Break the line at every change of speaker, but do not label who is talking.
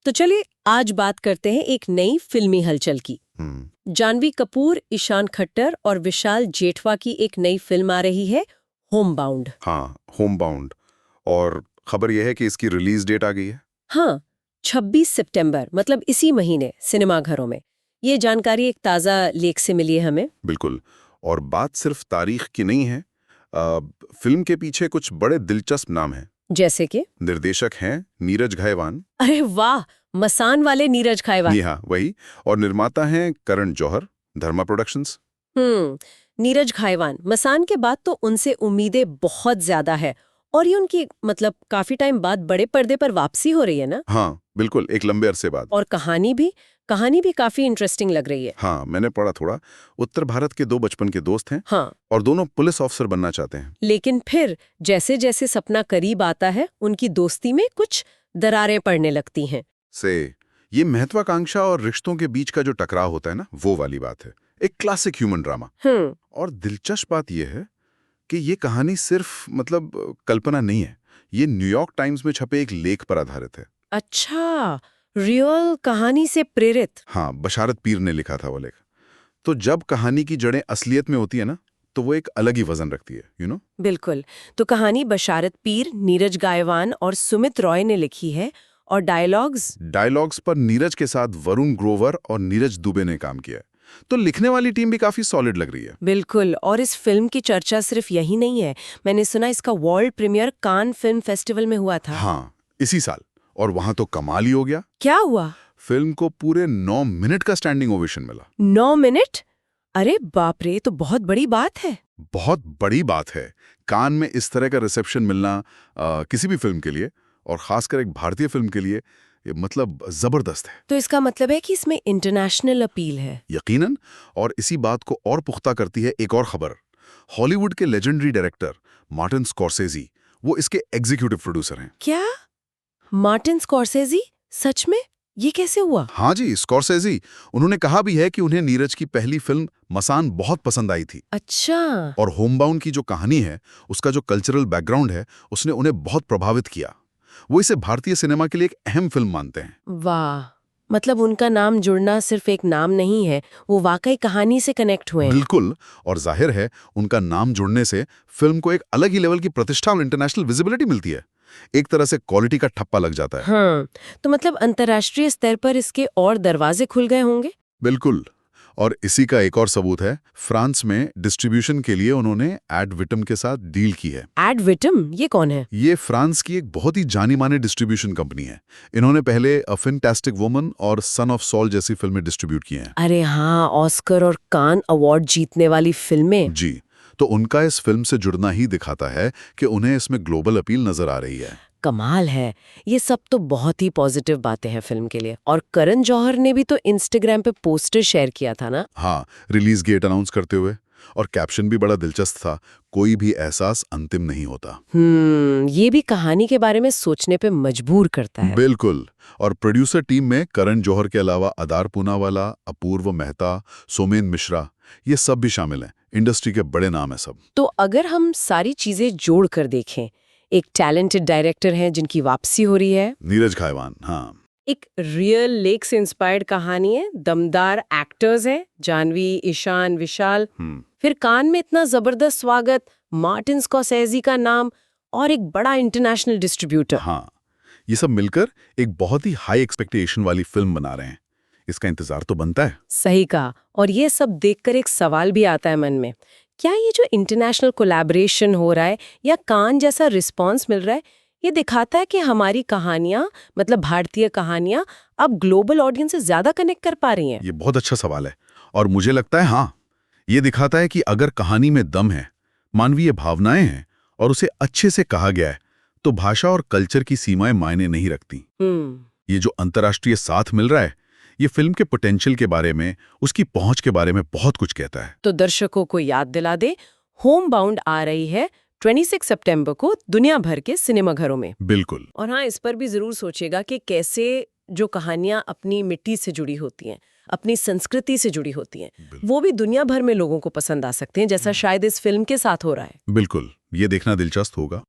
तो चलिए आज बात करते हैं एक नई फिल्मी हलचल की। जानवी कपूर, ईशान खट्टर और विशाल जेठवा की एक नई फिल्म आ रही है, होमबाउंड।
हाँ, होमबाउंड। और खबर यह है कि इसकी रिलीज डेट आ गई है।
हाँ, 26 सितंबर मतलब इसी महीने सिनेमाघरों में। ये जानकारी एक ताज़ा लेख से मिली है हमें।
बिल्कुल। और बात सिर्फ तारीख की नहीं है। फिल्म के पीछे कुछ बड़े दिलचस्प नाम हैं।
जैसे कि
निर्देशक हैं नीरज घायवान।
अरे वाह, मसान वाले नीरज खायवान।
जी हाँ, वही। और निर्माता हैं करण जौहर, धर्मा प्रोडक्शंस।
नीरज खायवान। मसान के बाद तो उनसे उम्मीदें बहुत ज्यादा है और ये उनकी मतलब काफी टाइम बाद बड़े पर्दे पर वापसी हो रही है ना।
हाँ, बिल्कुल, एक लंबे अरसे बाद।
और कहानी भी काफी इंटरेस्टिंग लग रही है।
हाँ, मैंने पढ़ा थोड़ा। उत्तर भारत के दो बचपन के दोस्त हैं।
हाँ,
और दोनों पुलिस ऑफिसर बनना चाहते हैं।
लेकिन फिर जैसे जैसे सपना करीब आता है, उनकी दोस्ती में कुछ दरारें पड़ने लगती हैं।
ये महत्वाकांक्षा और रिश्तों के बीच का जो टकराव होता है ना, वो वाली बात है। एक क्लासिक ह्यूमन ड्रामा। और दिलचस्प बात यह है कि ये कहानी सिर्फ कल्पना नहीं है। ये न्यूयॉर्क टाइम्स में छपे एक लेख पर आधारित है।
अच्छा, रियल कहानी से प्रेरित।
हाँ, बशारत पीर ने लिखा था वो लेख। तो जब कहानी की जड़ें असलियत में होती है ना, तो वो एक अलग ही वजन रखती है,
बिल्कुल। तो कहानी बशारत पीर, नीरज गायवान और सुमित रॉय ने लिखी है और डायलॉग्स
पर नीरज के साथ वरुण ग्रोवर और नीरज दुबे ने काम किया है। तो लिखने वाली टीम भी काफी सॉलिड लग रही है।
बिल्कुल। और इस फिल्म की चर्चा सिर्फ यही नहीं है, मैंने सुना इसका world premiere Cannes film festival में हुआ था।
हाँ, इसी साल। और वहां तो कमाल ही हो गया।
क्या हुआ?
फिल्म को पूरे 9 मिनट का स्टैंडिंग ओवेशन मिला।
9 मिनट? अरे बाप रे, तो बहुत बड़ी बात है।
बहुत बड़ी बात है। कान में इस तरह का रिसेप्शन मिलना किसी भी फिल्म के लिए, और खासकर एक भारतीय फिल्म के लिए, ये जबरदस्त है।
तो इसका मतलब है कि इसमें इंटरनेशनल अपील है।
यकीनन। और इसी बात को और पुख्ता करती है एक और खबर। हॉलीवुड के लेजेंडरी डायरेक्टर मार्टिन स्कॉर्सेज़ी, वो इसके एग्जीक्यूटिव प्रोड्यूसर हैं।
क्या? Martin Scorsese? सच में? ये कैसे हुआ?
हाँ जी, स्कॉर्सेज़ी। उन्होंने कहा भी है कि उन्हें नीरज की पहली फिल्म मसान बहुत पसंद आई थी।
अच्छा।
और होमबाउंड की जो कहानी है, उसका जो कल्चरल बैकग्राउंड है, उसने उन्हें बहुत प्रभावित किया। वो इसे भारतीय सिनेमा के लिए एक अहम फिल्म मानते हैं।
वाह, मतलब उनका नाम जुड़ना सिर्फ एक नाम नहीं है, वो वाकई कहानी से कनेक्ट हुए हैं।
बिल्कुल। और जाहिर है, उनका नाम जुड़ने से फिल्म को एक अलग ही लेवल की प्रतिष्ठा और इंटरनेशनल विजिबिलिटी मिलती है। एक तरह से क्वालिटी का ठप्पा लग जाता है।
हाँ, तो मतलब अंतर्राष्ट्रीय स्तर पर इसके और दरवाजे खुल गए होंगे।
बिल्कुल। और इसी का एक और सबूत है, फ्रांस में डिस्ट्रीब्यूशन के लिए उन्होंने एड विटम के साथ डील की है।
एड विटम, ये कौन है?
ये फ्रांस की एक बहुत ही जानी मानी डिस्ट्रीब्यूशन कंपनी है। इन्होंने पहले अ फैंटास्टिक वुमन और सन ऑफ सॉल जैसी फिल्में डिस्ट्रीब्यूट की हैं।
अरे हाँ, ऑस्कर और कान अवार्ड जीतने वाली फिल्में।
जी। तो उनका इस फिल्म से जुड़ना ही दिखाता है कि उन्हें इसमें ग्लोबल अपील नजर आ रही है।
कमाल है। ये सब तो बहुत ही पॉजिटिव बातें हैं फिल्म के लिए। और करण जौहर ने भी तो इंस्टाग्राम पे पोस्टर शेयर किया था ना।
हाँ, रिलीज डेट अनाउंस करते हुए। और कैप्शन भी बड़ा दिलचस्प था, कोई भी एहसास अंतिम नहीं होता।
ये भी कहानी के बारे में सोचने पे मजबूर करता है।
बिल्कुल। और प्रोड्यूसर टीम में करण जौहर के अलावा अदार पूनावाला, अपूर्व मेहता, सोमेन मिश्रा, ये सब भी शामिल हैं। इंडस्ट्री के बड़े नाम है सब।
तो अगर हम सारी चीजें जोड़ कर देखें, एक टैलेंटेड डायरेक्टर हैं जिनकी वापसी हो रही है,
नीरज घायवान। हाँ,
एक रियल लेक से इंस्पायर्ड कहानी है, दमदार एक्टर्स हैं, जानवी, ईशान, विशाल, फिर कान में इतना जबरदस्त स्वागत, मार्टिन स्कॉर्सेज़ी का नाम और एक बड़ा इंटरनेशनल डिस्ट्रीब्यूटर।
हाँ, ये सब मिलकर एक बहुत ही हाई एक्सपेक्टेशन वाली फिल्म बना रहे हैं। इसका इंतजार तो बनता है।
सही कहा। और ये सब देखकर एक सवाल भी आता है मन में, क्या ये जो इंटरनेशनल कोलैबोरेशन हो रहा है या कान जैसा रिस्पॉन्स मिल रहा है, ये दिखाता है कि हमारी कहानियां, मतलब भारतीय कहानियां, अब ग्लोबल ऑडियंस से ज्यादा कनेक्ट कर पा रही हैं?
ये बहुत अच्छा सवाल है। और मुझे लगता है हाँ, ये दिखाता है कि अगर कहानी में दम है, मानवीय भावनाएं हैं और उसे अच्छे से कहा गया है, तो भाषा और कल्चर की सीमाएं मायने नहीं रखती। ये जो अंतर्राष्ट्रीय साथ मिल रहा है, ये फिल्म के पोटेंशियल के बारे में, उसकी पहुंच के बारे में बहुत कुछ कहता है।
तो दर्शकों को याद दिला दे, होम बाउंड आ रही है 26 सितंबर को दुनिया भर के सिनेमाघरों में।
बिल्कुल।
और हाँ, इस पर भी जरूर सोचेगा कि कैसे जो कहानियां अपनी मिट्टी से जुड़ी होती हैं, अपनी संस्कृति से जुड़ी होती हैं, वो भी दुनिया भर में लोगों को पसंद आ सकते हैं, जैसा शायद इस फिल्म के साथ हो रहा है।
बिल्कुल, ये देखना दिलचस्प होगा।